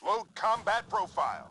Load combat profile.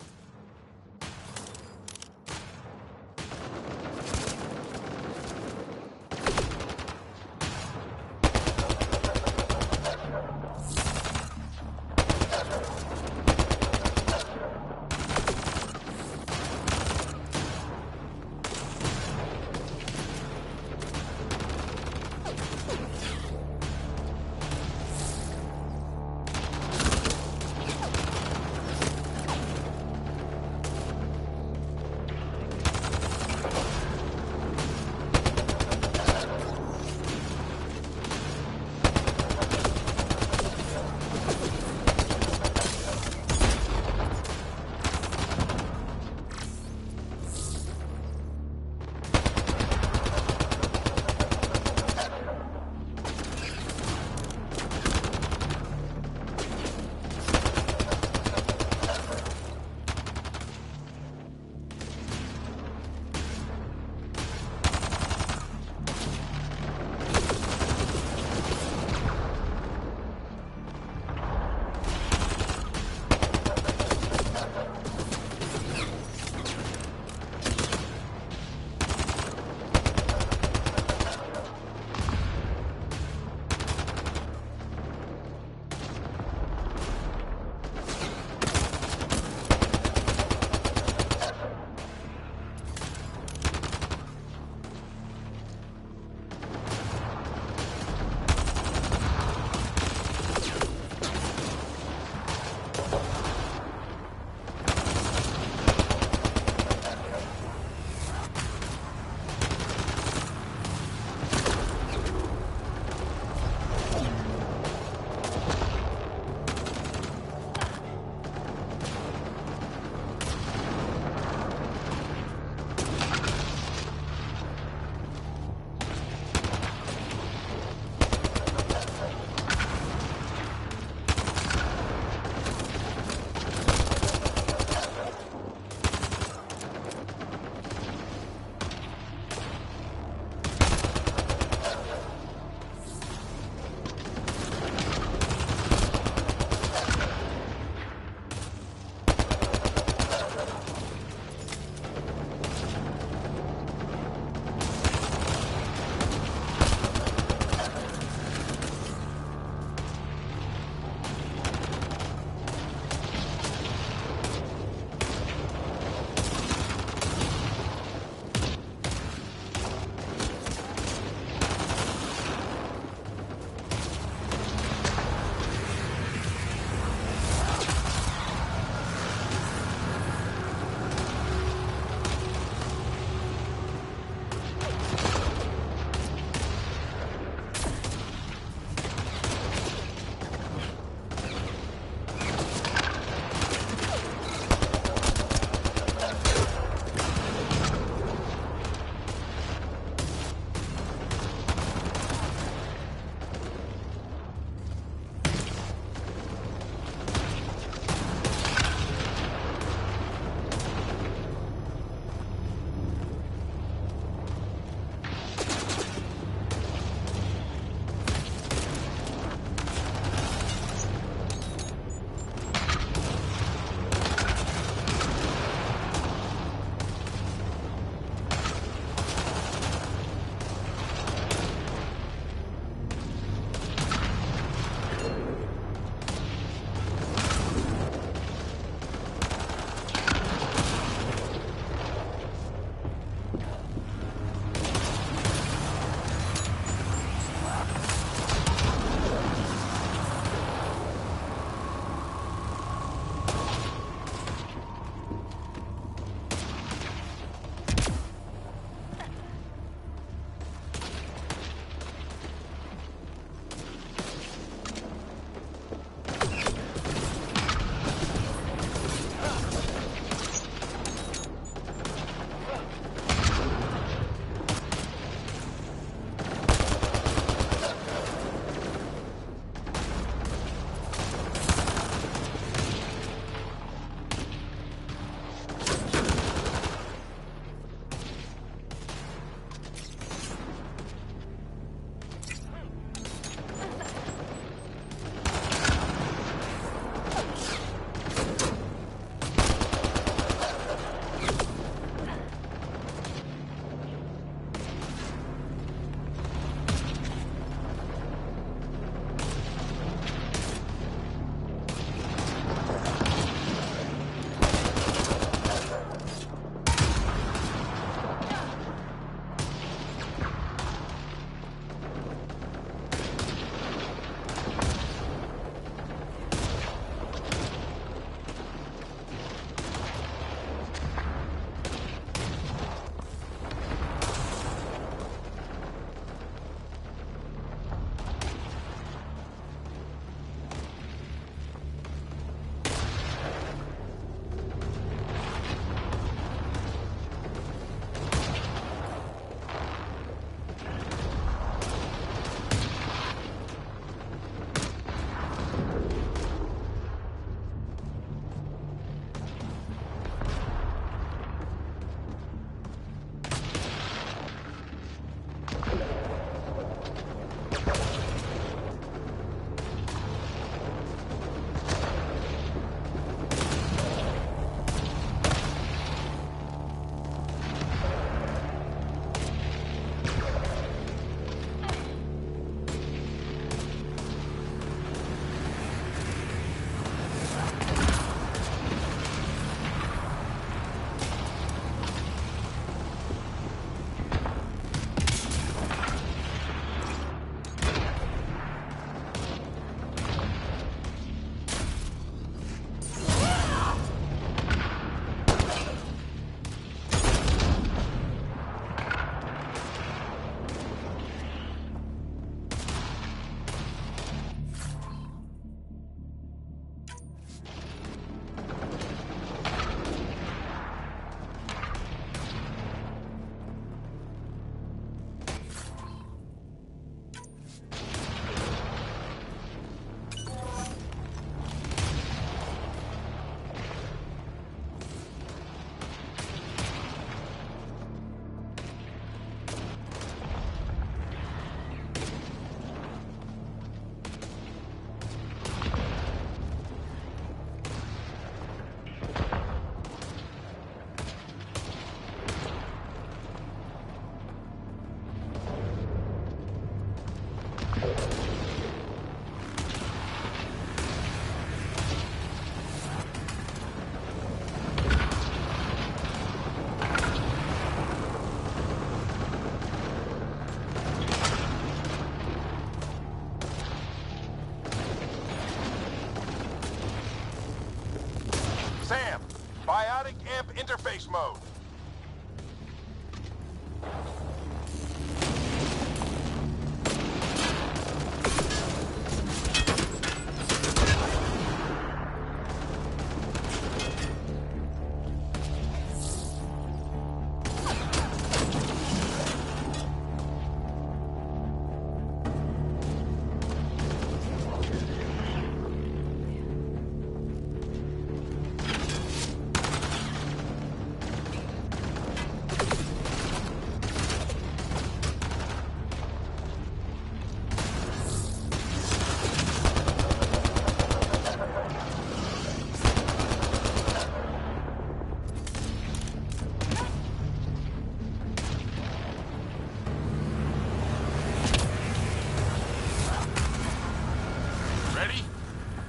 ramp interface mode.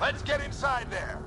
Let's get inside there.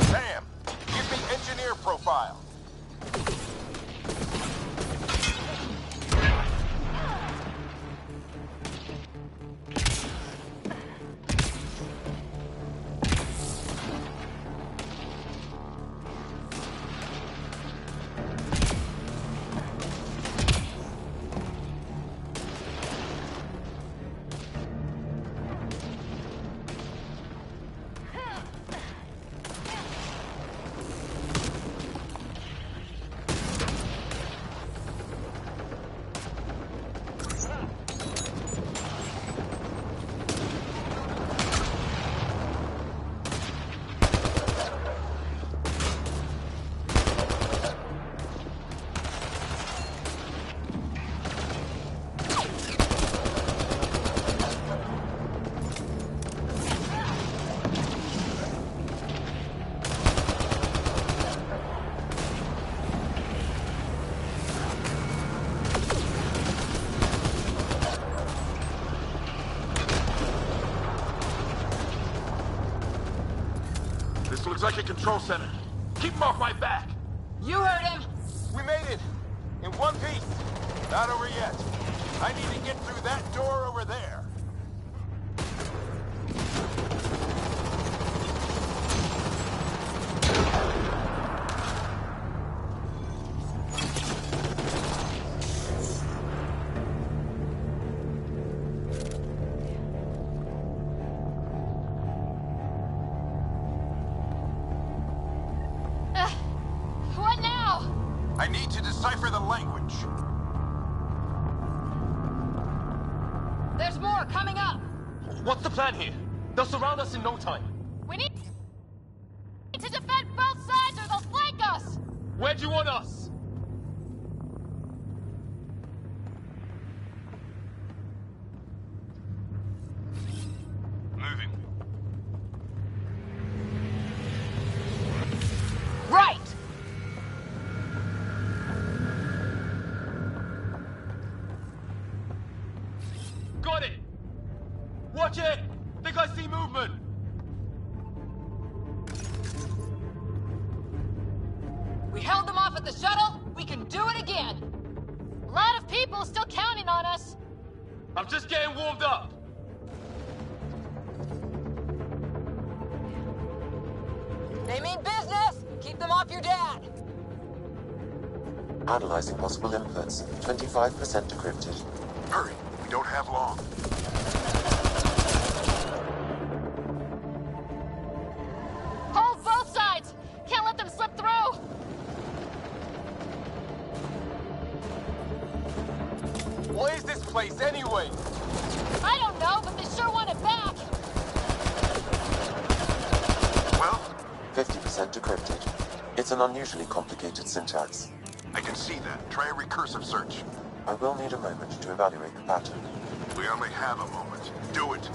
Sam, give me engineer profile. Looks like a control center. Keep him off my back. You heard him. We made it. In one piece. Not over yet. I need to get through that door over there. I need to decipher the language. There's more coming up. What's the plan here? They'll surround us in no time. We need to defend both sides or they'll flank us. Where do you want us? Moving. Right. Got it! Watch it! Think I see movement! We held them off at the shuttle. We can do it again. A lot of people still counting on us. I'm just getting warmed up! They mean business. Keep them off your dad. Analyzing possible inputs. 25% decrypted. Hurry, we don't have long. Hold both sides! Can't let them slip through! What is this place anyway? I don't know, but they sure want it back! Well, 50% decrypted. It's an unusually complicated syntax. I can see that. Try a recursive search. I will need a moment to evaluate the pattern. We only have a moment. Do it.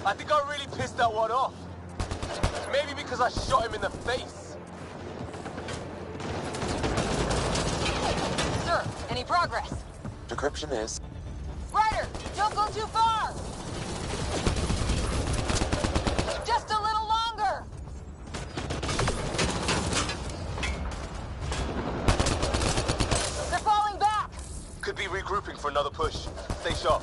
I think I really pissed that one off. Maybe because I shot him in the face. Sir, any progress? Decryption is... Ryder, don't go too far! Just a little longer! They're falling back! Could be regrouping for another push. Stay sharp.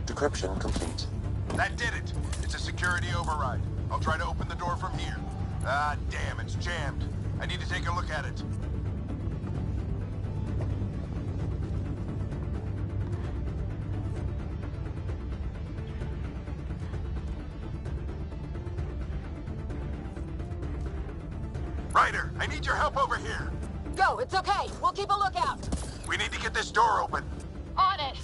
Decryption complete. That did it. It's a security override. I'll try to open the door from here. Ah, damn, it's jammed. I need to take a look at it. Ryder, I need your help over here. Go, it's okay. We'll keep a lookout. We need to get this door open. On it.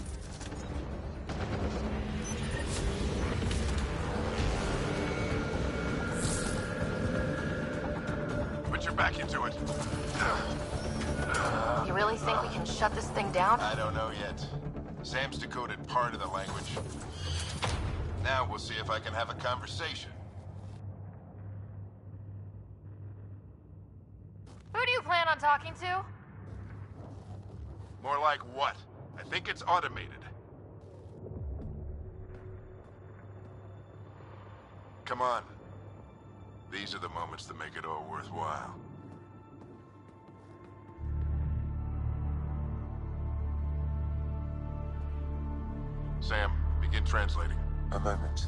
Put your back into it. You really think we can shut this thing down? I don't know yet. Sam's decoded part of the language. Now we'll see if I can have a conversation. Who do you plan on talking to? More like what? I think it's automated. Come on. These are the moments that make it all worthwhile. Sam, begin translating. A moment.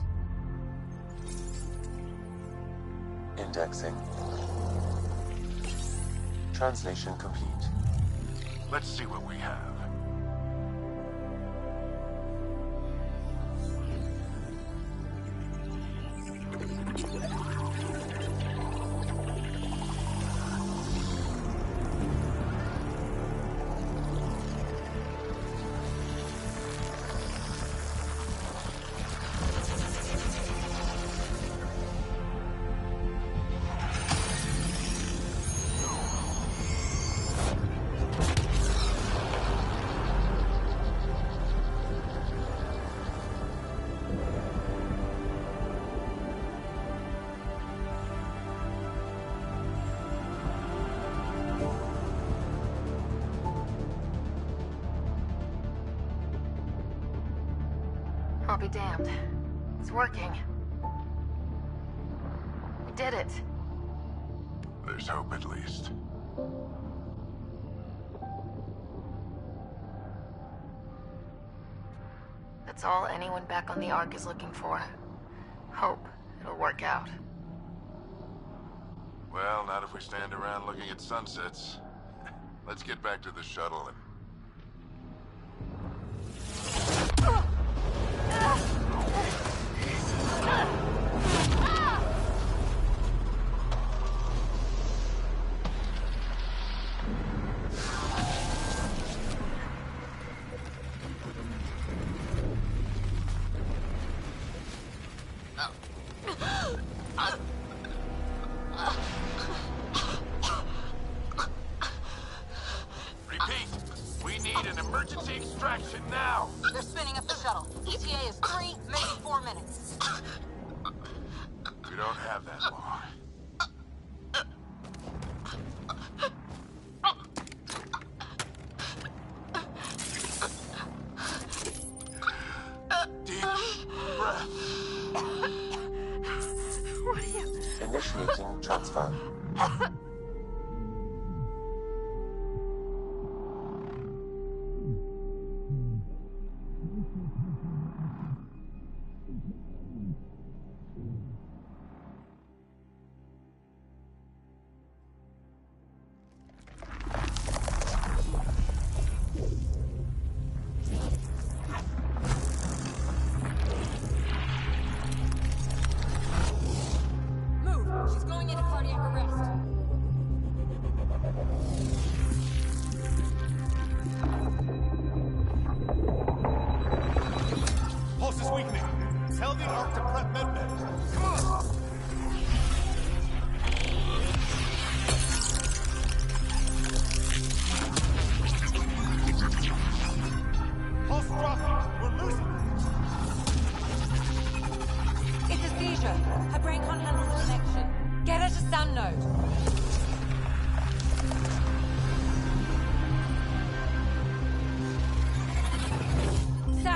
Indexing. Translation complete. Let's see what we have. I'll be damned. It's working. We did it. There's hope at least. That's all anyone back on the Ark is looking for. Hope it'll work out. Well, not if we stand around looking at sunsets. Let's get back to the shuttle and... Repeat, we need an emergency extraction now. They're spinning up the shuttle. ETA is 3, maybe 4 minutes. We don't have that long. Deep breath. What are you... Initiating transfer.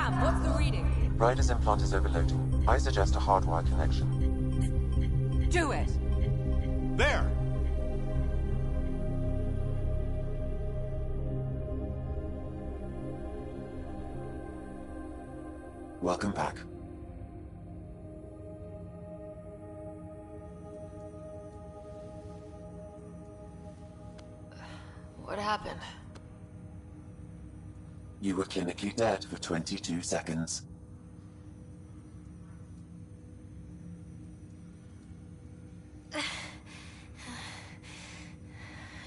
Sam, what's the reading? Ryder's implant is overloading. I suggest a hardwire connection. Do it! There! Welcome back. What happened? You were clinically dead for 22 seconds.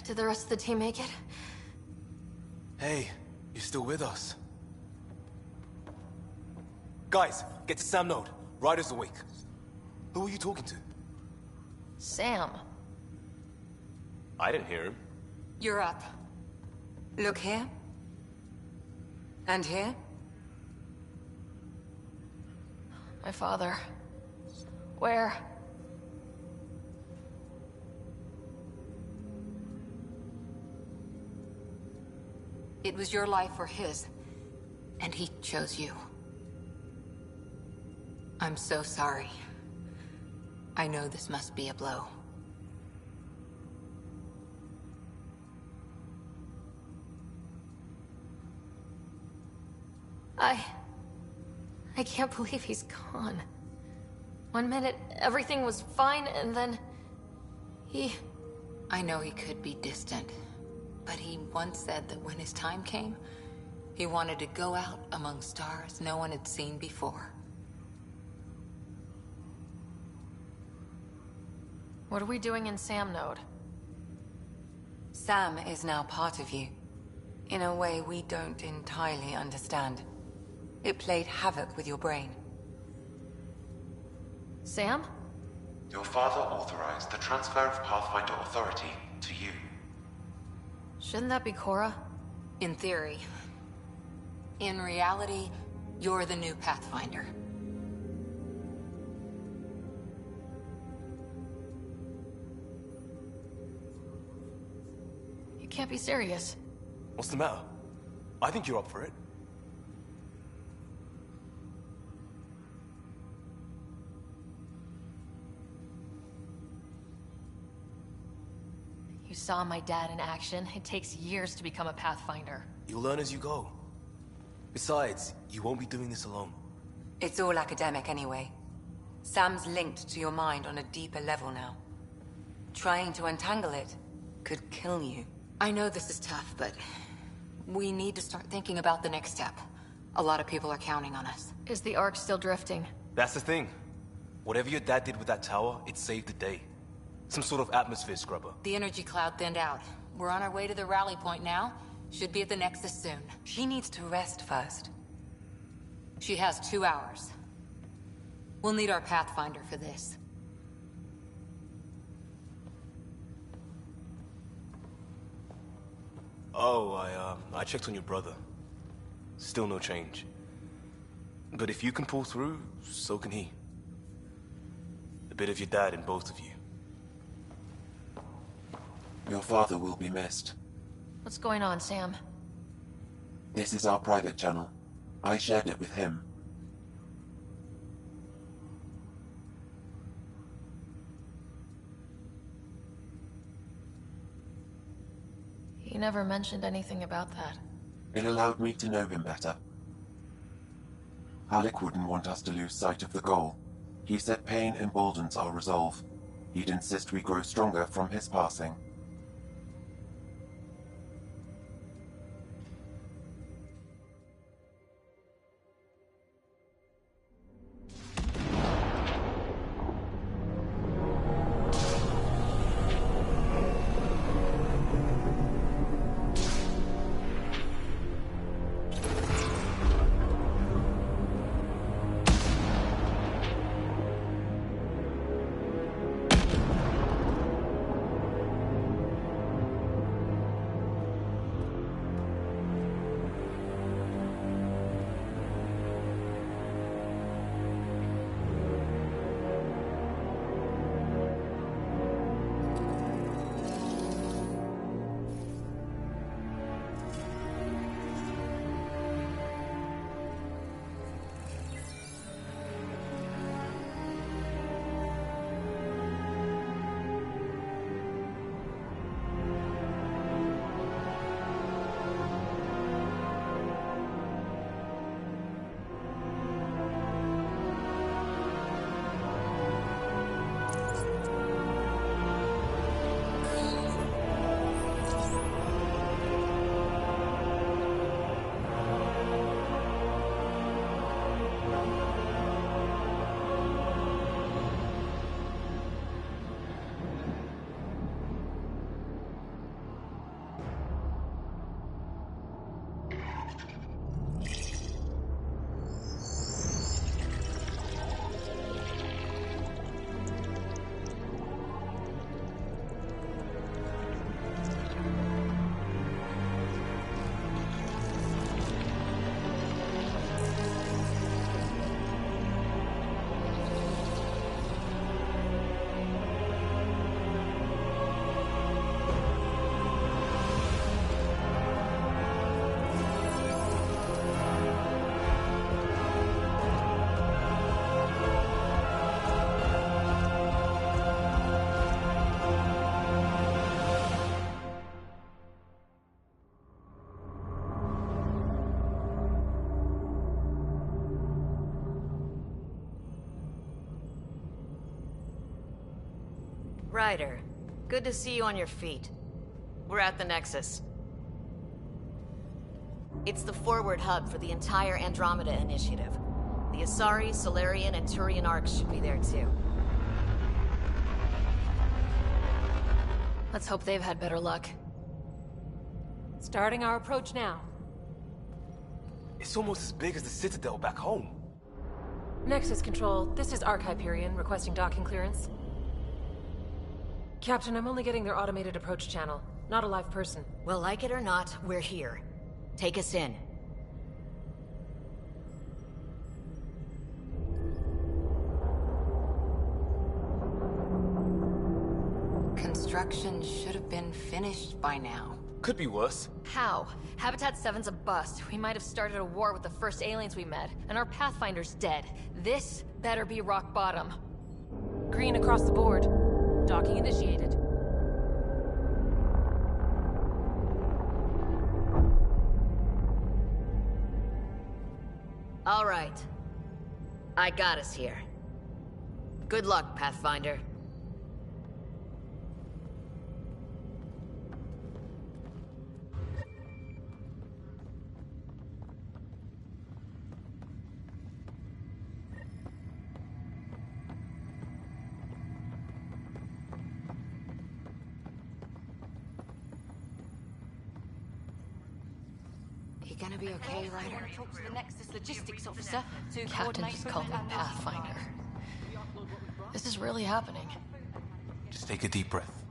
Did the rest of the team make it? Hey, you're still with us. Guys, get to Sam Node. Ryder's awake. Who are you talking to? Sam. I didn't hear him. You're up. Look here. And here. My father. Where? It was your life or his. And he chose you. I'm so sorry. I know this must be a blow. I can't believe he's gone. 1 minute, everything was fine, and then... I know he could be distant, but he once said that when his time came, he wanted to go out among stars no one had seen before. What are we doing in Sam Node? Sam is now part of you, in a way we don't entirely understand. It played havoc with your brain. Sam? Your father authorized the transfer of Pathfinder authority to you. Shouldn't that be Cora? In theory. In reality, you're the new Pathfinder. You can't be serious. What's the matter? I think you're up for it. You saw my dad in action. It takes years to become a Pathfinder. You'll learn as you go. Besides, you won't be doing this alone. It's all academic anyway. Sam's linked to your mind on a deeper level now. Trying to untangle it could kill you. I know this is tough, but we need to start thinking about the next step. A lot of people are counting on us. Is the Ark still drifting? That's the thing. Whatever your dad did with that tower, it saved the day. Some sort of atmosphere scrubber. The energy cloud thinned out. We're on our way to the rally point now. Should be at the Nexus soon. She needs to rest first. She has 2 hours. We'll need our Pathfinder for this. Oh, I checked on your brother. Still no change. But if you can pull through, so can he. A bit of your dad in both of you. Your father will be missed. What's going on, Sam? This is our private channel. I shared it with him. He never mentioned anything about that. It allowed me to know him better. Alec wouldn't want us to lose sight of the goal. He said pain emboldens our resolve. He'd insist we grow stronger from his passing. Ryder, good to see you on your feet. We're at the Nexus. It's the forward hub for the entire Andromeda initiative. The Asari, Solarian, and Turian arcs should be there too. Let's hope they've had better luck. Starting our approach now. It's almost as big as the Citadel back home. Nexus Control, this is Arc Hyperion requesting docking clearance. Captain, I'm only getting their automated approach channel, not a live person. Well, like it or not, we're here. Take us in. Construction should have been finished by now. Could be worse. How? Habitat 7's a bust. We might have started a war with the first aliens we met, and our Pathfinder's dead. This better be rock bottom. Green across the board. Docking initiated. All right. I got us here. Good luck, Pathfinder. You gonna be okay, Ryder? Talk to the Nexus logistics officer to Captain just called me Pathfinder. This is really happening. Just take a deep breath.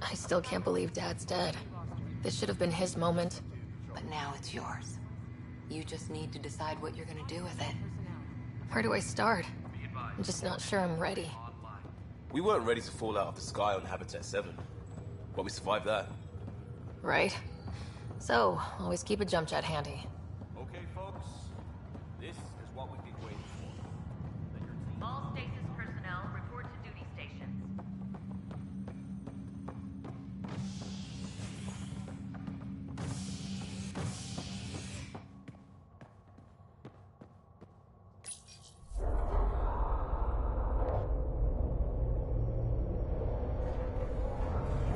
I still can't believe Dad's dead. This should have been his moment. But now it's yours. You just need to decide what you're gonna do with it. Where do I start? I'm just not sure I'm ready. We weren't ready to fall out of the sky on Habitat 7. But we survived that. Right? So, always keep a jump jet handy. Okay, folks. This is what we've been waiting for. All stasis personnel report to duty stations.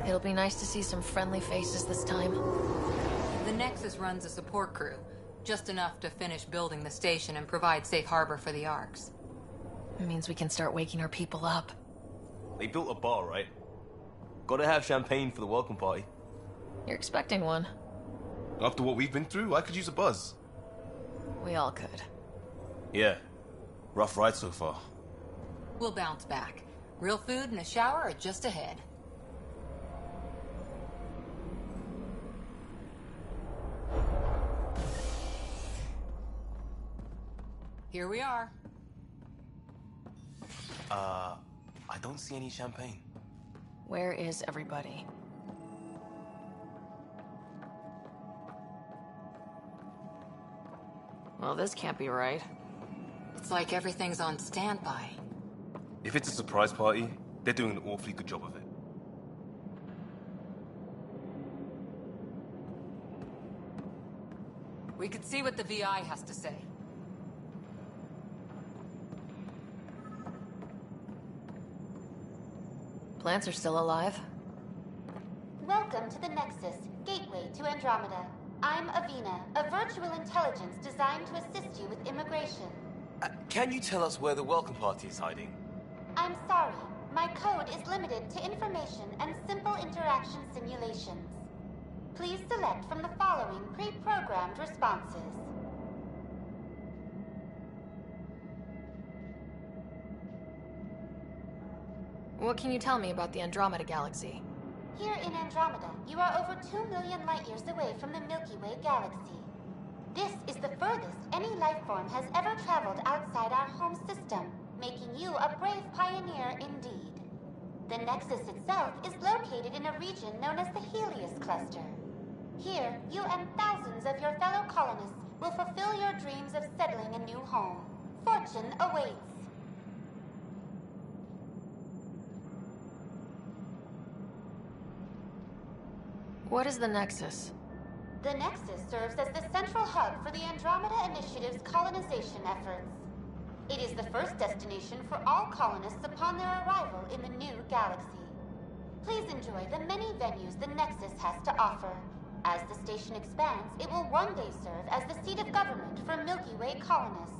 It'll be nice to see some friendly faces this time. The Nexus runs a support crew, just enough to finish building the station and provide safe harbor for the arcs. It means we can start waking our people up. They built a bar, right? Gotta have champagne for the welcome party. You're expecting one. After what we've been through, I could use a buzz. We all could. Yeah. Rough ride so far. We'll bounce back. Real food and a shower are just ahead. Here we are. I don't see any champagne. Where is everybody? Well, this can't be right. It's like everything's on standby. If it's a surprise party, they're doing an awfully good job of it. We could see what the VI has to say. Plants are still alive. Welcome to the Nexus, gateway to Andromeda. I'm Avina, a virtual intelligence designed to assist you with immigration. Can you tell us where the welcome party is hiding? I'm sorry, my code is limited to information and simple interaction simulations. Please select from the following pre-programmed responses. What can you tell me about the Andromeda Galaxy? Here in Andromeda, you are over 2 million light-years away from the Milky Way galaxy. This is the furthest any life form has ever traveled outside our home system, making you a brave pioneer indeed. The Nexus itself is located in a region known as the Helios Cluster. Here, you and thousands of your fellow colonists will fulfill your dreams of settling a new home. Fortune awaits. What is the Nexus? The Nexus serves as the central hub for the Andromeda Initiative's colonization efforts. It is the first destination for all colonists upon their arrival in the new galaxy. Please enjoy the many venues the Nexus has to offer. As the station expands, it will one day serve as the seat of government for Milky Way colonists.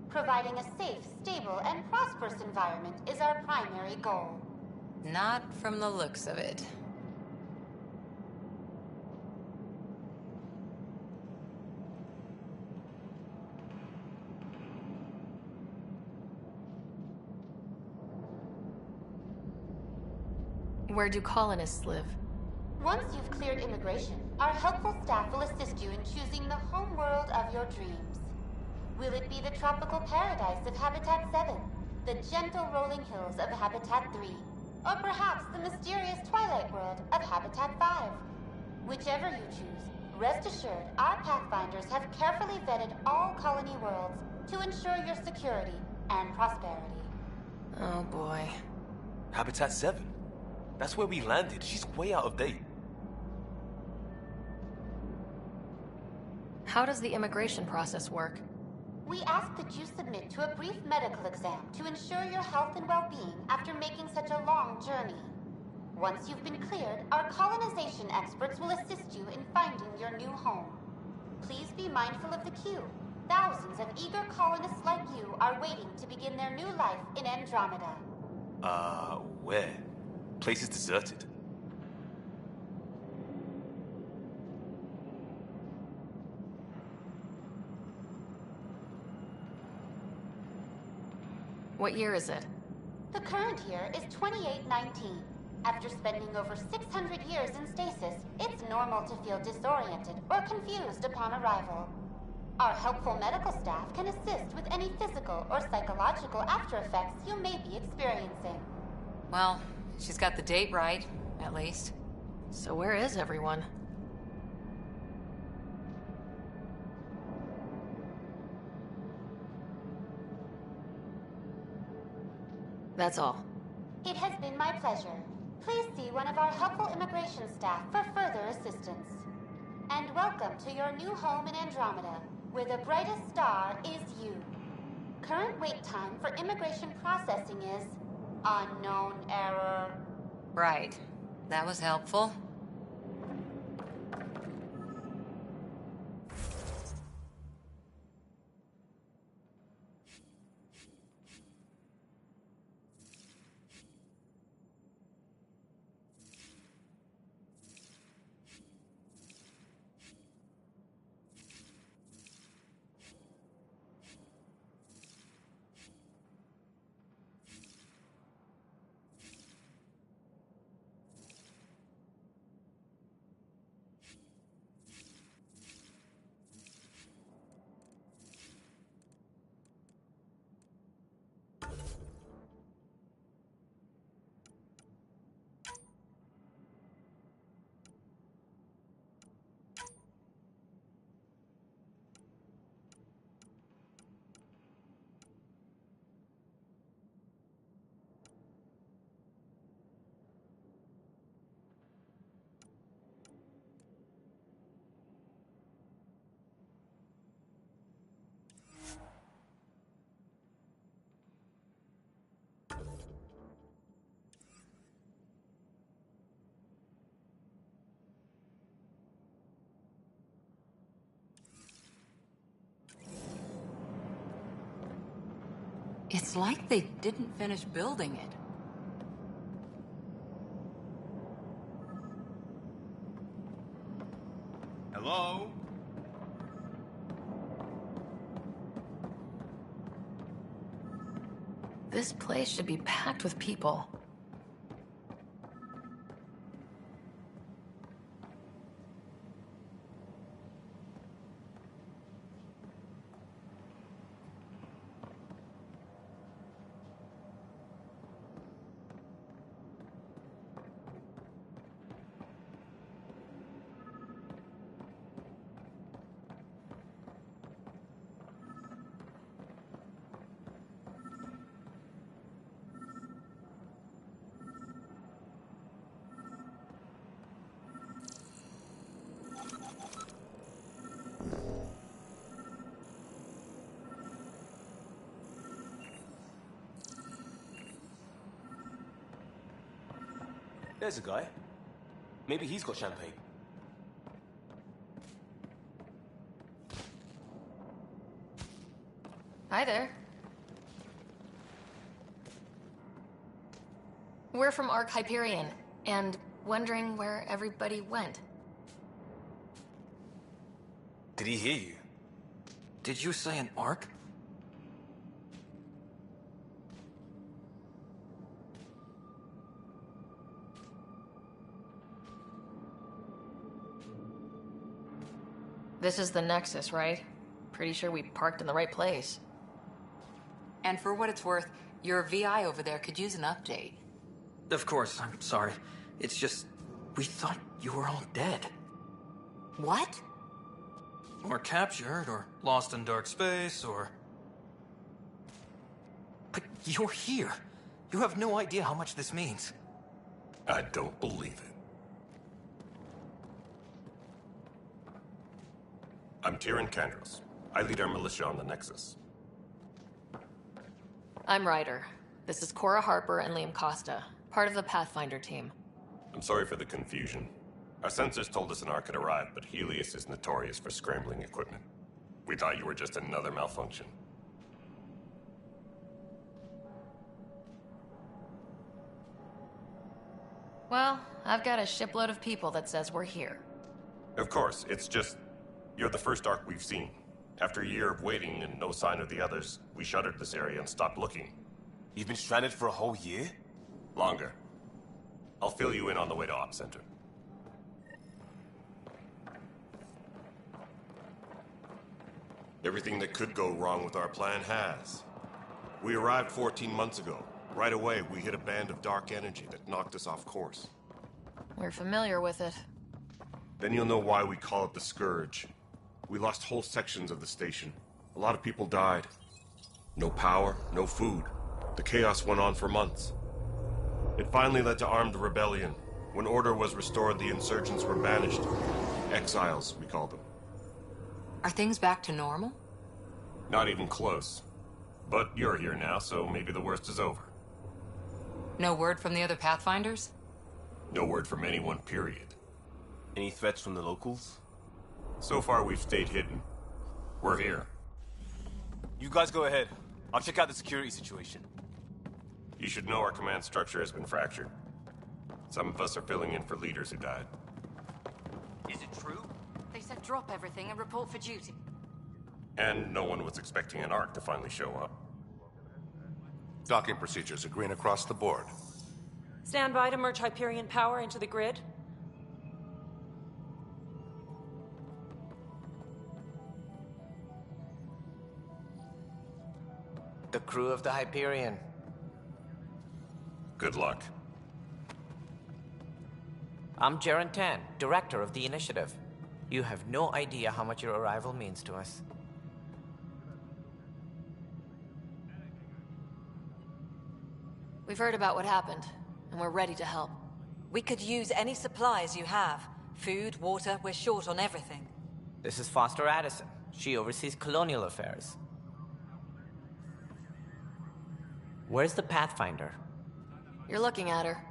Providing a safe, stable, and prosperous environment is our primary goal. Not from the looks of it. Where do colonists live? Once you've cleared immigration, our helpful staff will assist you in choosing the home world of your dreams. Will it be the tropical paradise of Habitat 7, the gentle rolling hills of Habitat 3, or perhaps the mysterious twilight world of Habitat 5? Whichever you choose, rest assured our Pathfinders have carefully vetted all colony worlds to ensure your security and prosperity. Oh boy. Habitat 7? That's where we landed. She's way out of date. How does the immigration process work? We ask that you submit to a brief medical exam to ensure your health and well-being after making such a long journey. Once you've been cleared, our colonization experts will assist you in finding your new home. Please be mindful of the queue. Thousands of eager colonists like you are waiting to begin their new life in Andromeda. Where? Place is deserted. What year is it? The current year is 2819. After spending over 600 years in stasis, it's normal to feel disoriented or confused upon arrival. Our helpful medical staff can assist with any physical or psychological after effects you may be experiencing. Well, she's got the date right, at least. So where is everyone? That's all. It has been my pleasure. Please see one of our helpful immigration staff for further assistance. And welcome to your new home in Andromeda, where the brightest star is you. Current wait time for immigration processing is unknown error. Right. That was helpful. It's like they didn't finish building it. Hello? This place should be packed with people. There's a guy. Maybe he's got champagne. Hi there. We're from Ark Hyperion, and wondering where everybody went. Did he hear you? Did you say an arc? This is the Nexus, right? Pretty sure we parked in the right place. And for what it's worth, your VI over there could use an update. Of course, I'm sorry. It's just, we thought you were all dead. What? Or captured, or lost in dark space, or... But you're here. You have no idea how much this means. I don't believe it. I'm Tyrion Kandros. I lead our militia on the Nexus. I'm Ryder. This is Cora Harper and Liam Costa, part of the Pathfinder team. I'm sorry for the confusion. Our sensors told us an Ark had arrived, but Helios is notorious for scrambling equipment. We thought you were just another malfunction. Well, I've got a shipload of people that says we're here. Of course, it's just... You're the first Ark we've seen. After a year of waiting and no sign of the others, we shuttered this area and stopped looking. You've been stranded for a whole year? Longer. I'll fill you in on the way to Op Center. Everything that could go wrong with our plan has. We arrived 14 months ago. Right away, we hit a band of dark energy that knocked us off course. We're familiar with it. Then you'll know why we call it the Scourge. We lost whole sections of the station. A lot of people died. No power, no food. The chaos went on for months. It finally led to armed rebellion. When order was restored, the insurgents were banished. Exiles, we call them. Are things back to normal? Not even close. But you're here now, so maybe the worst is over. No word from the other Pathfinders? No word from anyone, period. Any threats from the locals? So far, we've stayed hidden. We're here. You guys go ahead. I'll check out the security situation. You should know our command structure has been fractured. Some of us are filling in for leaders who died. Is it true? They said drop everything and report for duty. And no one was expecting an Ark to finally show up. Docking procedures are green across the board. Stand by to merge Hyperion power into the grid. The crew of the Hyperion. Good luck. I'm Jaren Tan, director of the initiative. You have no idea how much your arrival means to us. We've heard about what happened, and we're ready to help. We could use any supplies you have. Food, water, we're short on everything. This is Foster Addison. She oversees colonial affairs. Where's the Pathfinder? You're looking at her.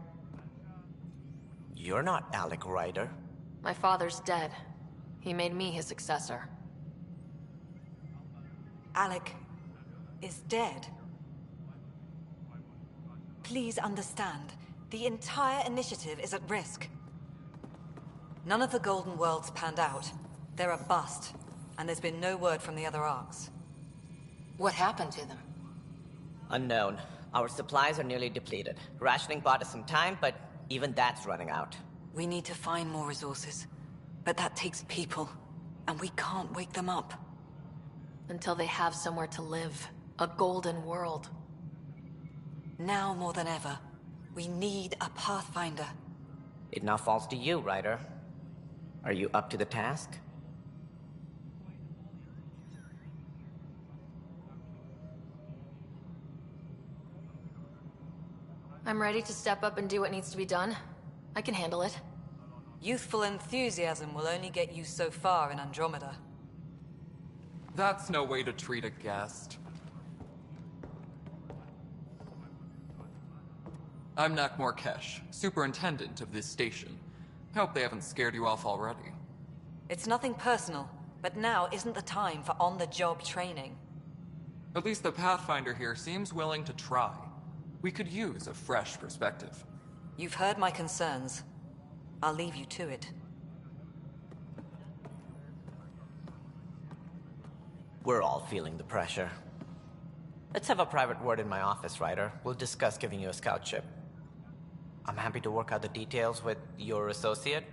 You're not Alec Ryder. My father's dead. He made me his successor. Alec is dead. Please understand, the entire initiative is at risk. None of the Golden Worlds panned out. They're a bust, and there's been no word from the other Arks. What happened to them? Unknown. Our supplies are nearly depleted. Rationing bought us some time, but even that's running out. We need to find more resources. But that takes people, and we can't wake them up. Until they have somewhere to live. A golden world. Now more than ever, we need a Pathfinder. It now falls to you, Ryder. Are you up to the task? I'm ready to step up and do what needs to be done. I can handle it. Youthful enthusiasm will only get you so far in Andromeda. That's no way to treat a guest. I'm Nakmor Kesh, superintendent of this station. Hope they haven't scared you off already. It's nothing personal, but now isn't the time for on-the-job training. At least the Pathfinder here seems willing to try. We could use a fresh perspective. You've heard my concerns. I'll leave you to it. We're all feeling the pressure. Let's have a private word in my office, Ryder. We'll discuss giving you a scout ship. I'm happy to work out the details with your associate.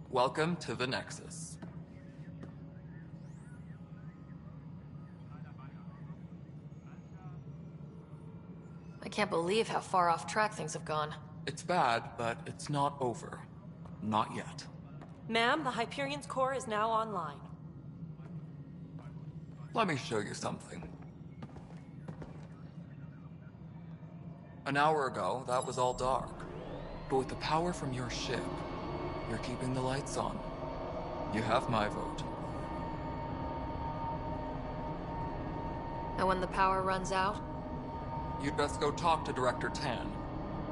Welcome to the Nexus. I can't believe how far off track things have gone. It's bad, but it's not over. Not yet. Ma'am, the Hyperion's core is now online. Let me show you something. An hour ago, that was all dark. But with the power from your ship, you're keeping the lights on. You have my vote. And when the power runs out? You'd best go talk to Director Tan.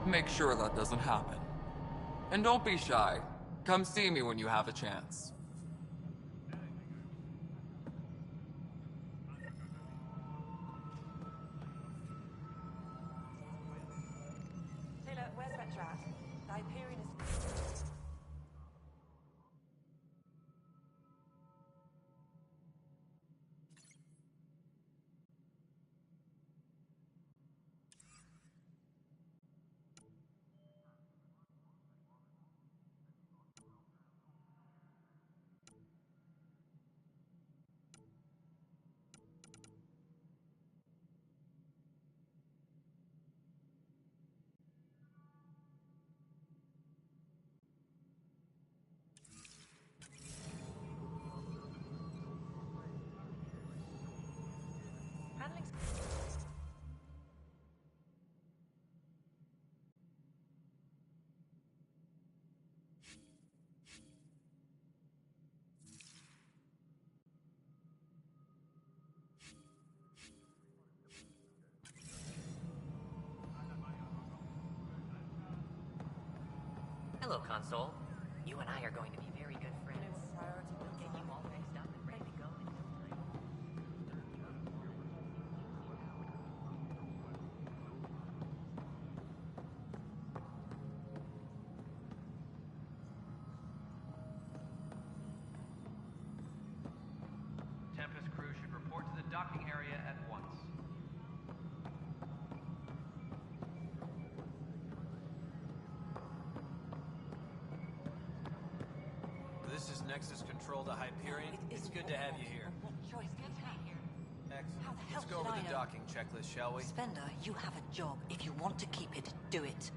Make sure that doesn't happen. And don't be shy. Come see me when you have a chance. Taylor, where's Vetrat? The Hyperion is... Hello, Console. You and I are going to be very good friends. We'll get you all fixed up and ready to go in no time. Tempest crew should report to the docking area at once. This is Nexus Control to Hyperion. It's good to have you here. Joyce, good to be here. Excellent. How the hell Let's go did over I the know? docking checklist, shall we? Spender, you have a job. If you want to keep it, do it.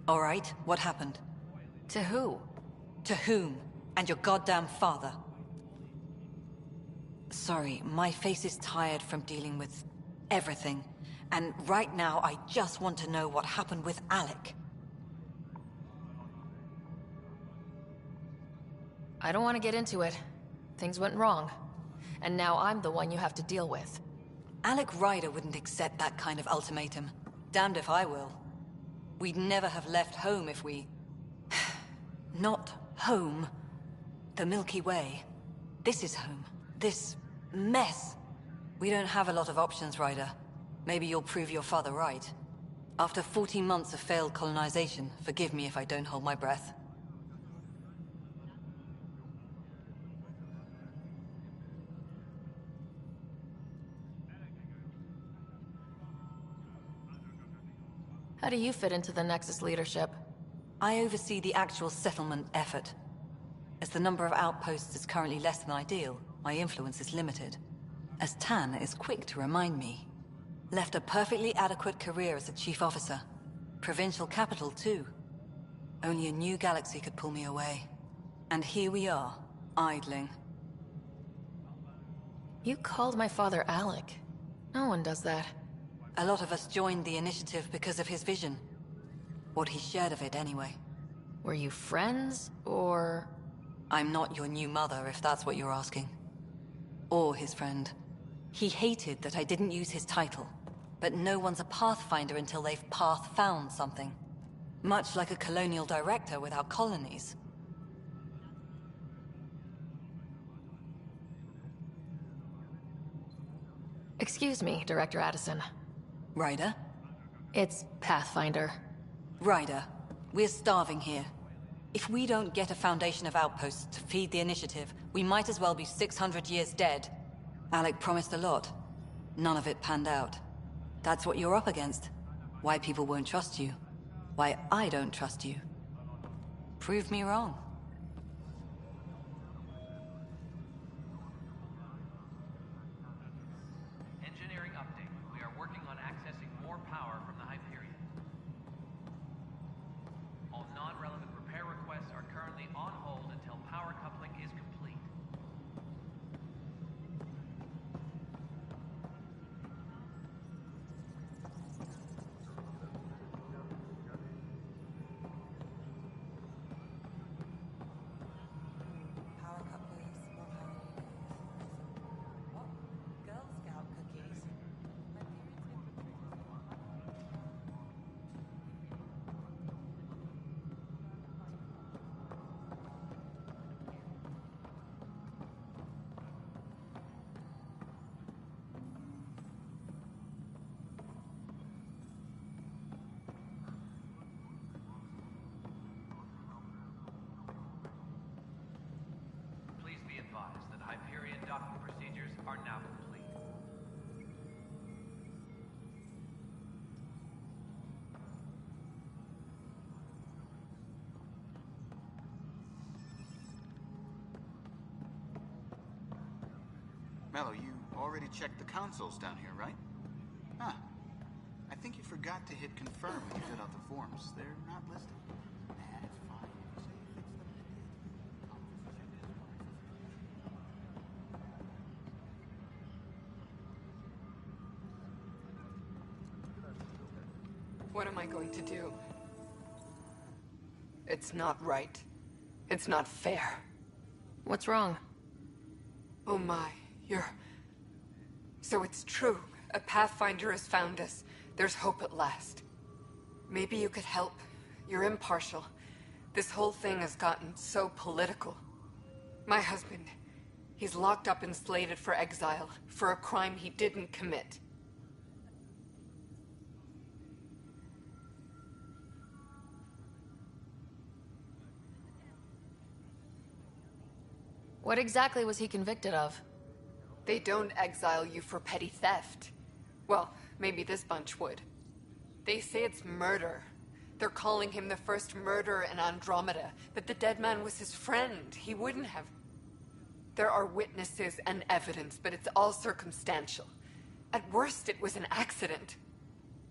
All right, what happened? To who? To whom? And your goddamn father. Sorry, my face is tired from dealing with everything. And right now, I just want to know what happened with Alec. I don't want to get into it. Things went wrong. And now I'm the one you have to deal with. Alec Ryder wouldn't accept that kind of ultimatum. Damned if I will. We'd never have left home if we... Not home. The Milky Way. This is home. This mess. We don't have a lot of options, Ryder. Maybe you'll prove your father right. After 14 months of failed colonization, forgive me if I don't hold my breath. How do you fit into the Nexus leadership? I oversee the actual settlement effort. As the number of outposts is currently less than ideal, my influence is limited. As Tan is quick to remind me. Left a perfectly adequate career as a chief officer. Provincial capital, too. Only a new galaxy could pull me away. And here we are, idling. You called my father Alec. No one does that. A lot of us joined the initiative because of his vision. What he shared of it, anyway. Were you friends, or...? I'm not your new mother, if that's what you're asking. Or his friend. He hated that I didn't use his title. But no one's a Pathfinder until they've path-found something. Much like a colonial director without colonies. Excuse me, Director Addison. Ryder? It's Pathfinder. Ryder, we're starving here. If we don't get a foundation of outposts to feed the initiative, we might as well be 600 years dead. Alec promised a lot. None of it panned out. That's what you're up against. Why people won't trust you. Why I don't trust you. Prove me wrong. Engineering update. We are working on accessing more power from the Hyperion. All non-relevant repair requests are currently on hold until power coupling is complete. Please be advised that Hyperion docking procedures are now complete. Mello, you already checked the consoles down here, right? Huh. I think you forgot to hit confirm when you filled out the forms. They're not listed. Nah, it's fine. What am I going to do? It's not right. It's not fair. What's wrong? Oh my, So it's true. A Pathfinder has found us. There's hope at last. Maybe you could help. You're impartial. This whole thing has gotten so political. My husband, he's locked up and slated for exile for a crime he didn't commit. What exactly was he convicted of? They don't exile you for petty theft. Well, maybe this bunch would. They say it's murder. They're calling him the first murderer in Andromeda, but the dead man was his friend. He wouldn't have. There are witnesses and evidence, but it's all circumstantial. At worst, it was an accident.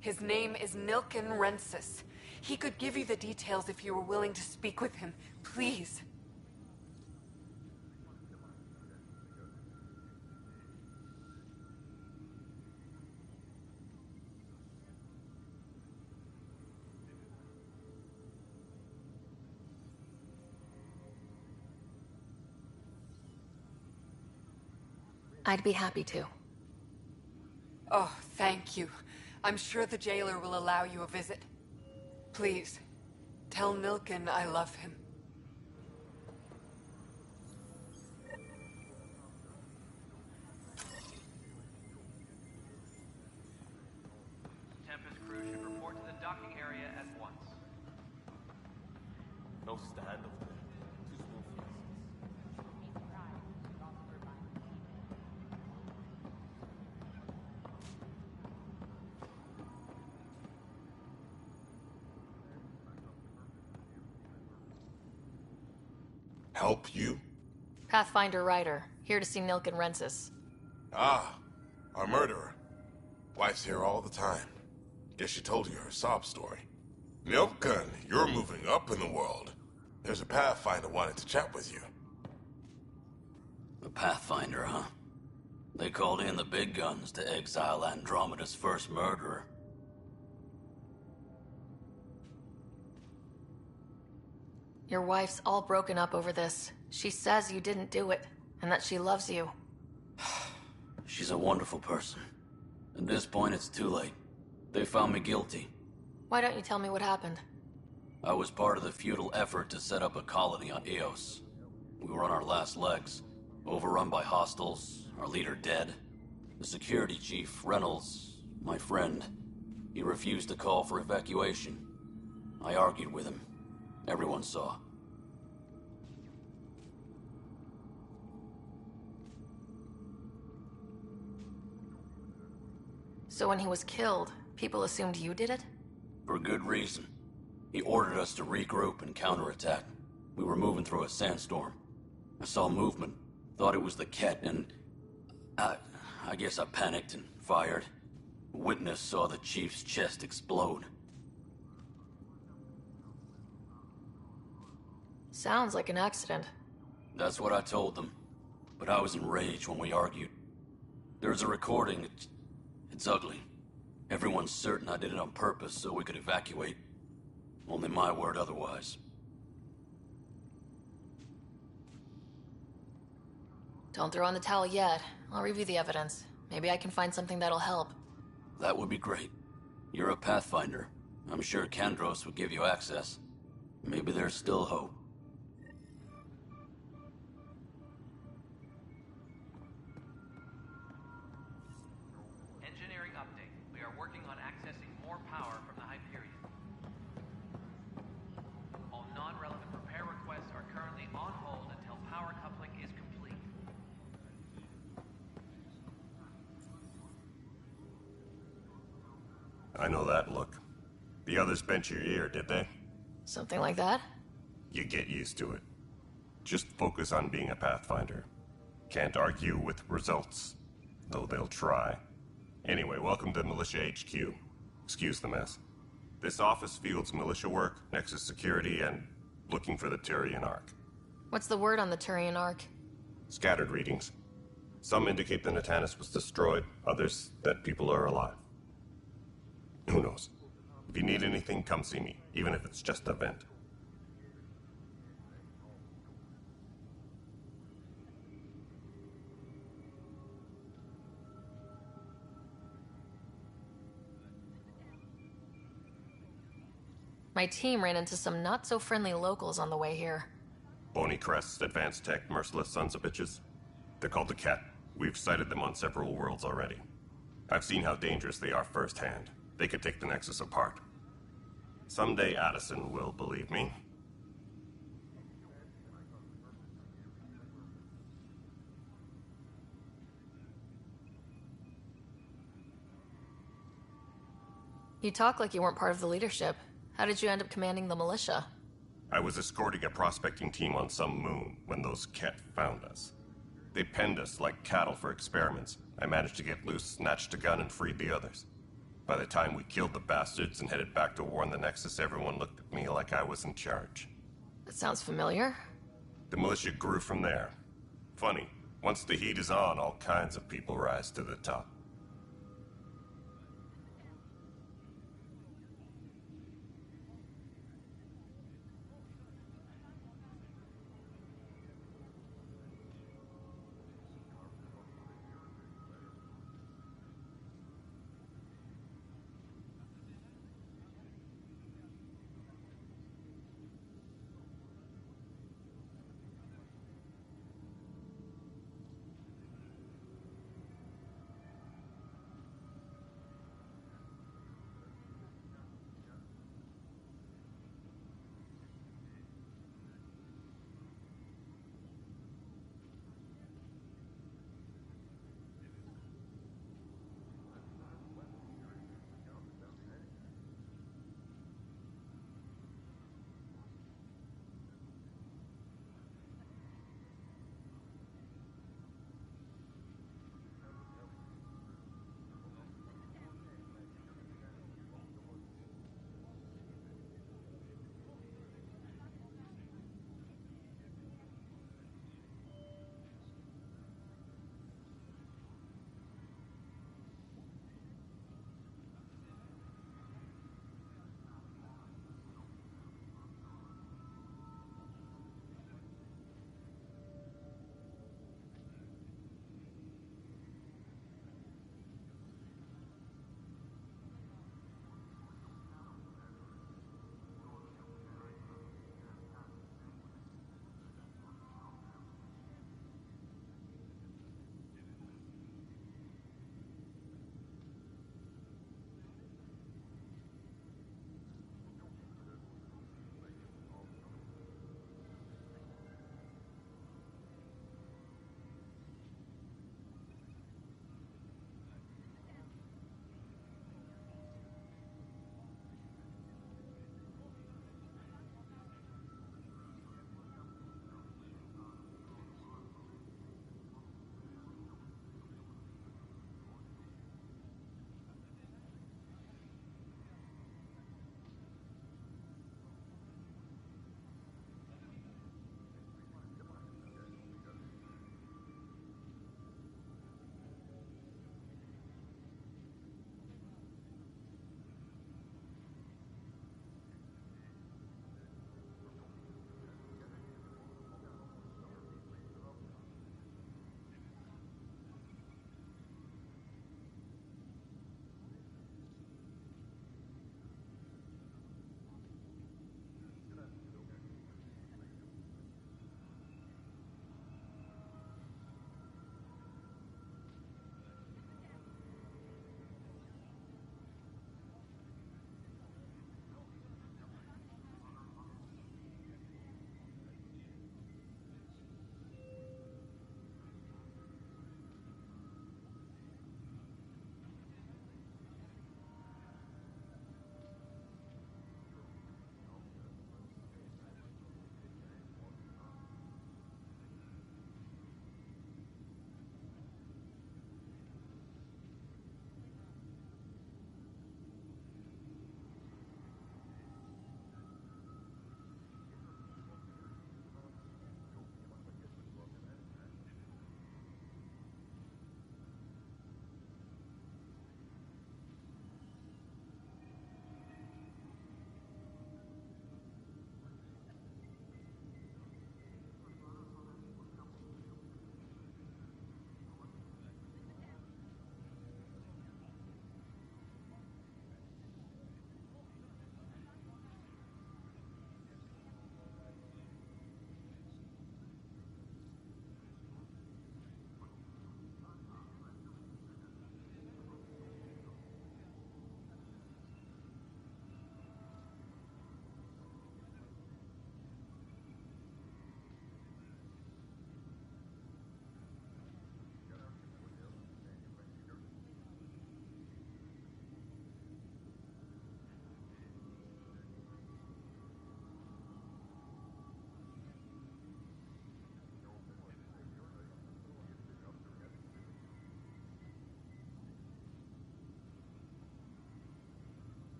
His name is Nilken Rensis. He could give you the details if you were willing to speak with him. Please. I'd be happy to. Oh, thank you. I'm sure the jailer will allow you a visit. Please, tell Nilken I love him. Tempest crew should report to the docking area at once. No stand over there. Too small for us. Help you? Pathfinder Ryder, here to see Nilken Rensis. Ah, our murderer. Wife's here all the time. Guess she told you her sob story. Nilken, you're moving up in the world. There's a Pathfinder wanting to chat with you. The Pathfinder, huh? They called in the big guns to exile Andromeda's first murderer. Your wife's all broken up over this. She says you didn't do it, and that she loves you. She's a wonderful person. At this point, it's too late. They found me guilty. Why don't you tell me what happened? I was part of the futile effort to set up a colony on Eos. We were on our last legs, overrun by hostiles, our leader dead. The security chief, Reynolds, my friend, he refused to call for evacuation. I argued with him. Everyone saw. So when he was killed, people assumed you did it? For good reason. He ordered us to regroup and counterattack. We were moving through a sandstorm. I saw movement, thought it was the Ket, and I guess I panicked and fired. A witness saw the chief's chest explode. Sounds like an accident. That's what I told them. But I was enraged when we argued. There's a recording. It's ugly. Everyone's certain I did it on purpose so we could evacuate. Only my word otherwise. Don't throw in the towel yet. I'll review the evidence. Maybe I can find something that'll help. That would be great. You're a Pathfinder. I'm sure Kandros would give you access. Maybe there's still hope. Engineering update. We are working on accessing more power from the Hyperion. All non-relevant repair requests are currently on hold until power coupling is complete. I know that look. The others bent your ear, did they? Something like that? You get used to it. Just focus on being a Pathfinder. Can't argue with results, though they'll try. Anyway, welcome to Militia HQ. Excuse the mess. This office fields militia work, Nexus security, and looking for the Turian Ark. What's the word on the Turian Ark? Scattered readings. Some indicate the Natanus was destroyed, others that people are alive. Who knows? If you need anything, come see me, even if it's just a vent. My team ran into some not-so-friendly locals on the way here. Bony crests, advanced tech, merciless sons of bitches. They're called the Ket. We've sighted them on several worlds already. I've seen how dangerous they are firsthand. They could take the Nexus apart. Someday Addison will believe me. You talk like you weren't part of the leadership. How did you end up commanding the militia? I was escorting a prospecting team on some moon when those Ket found us. They penned us like cattle for experiments. I managed to get loose, snatched a gun, and freed the others. By the time we killed the bastards and headed back to warn the Nexus, everyone looked at me like I was in charge. That sounds familiar. The militia grew from there. Funny, once the heat is on, all kinds of people rise to the top.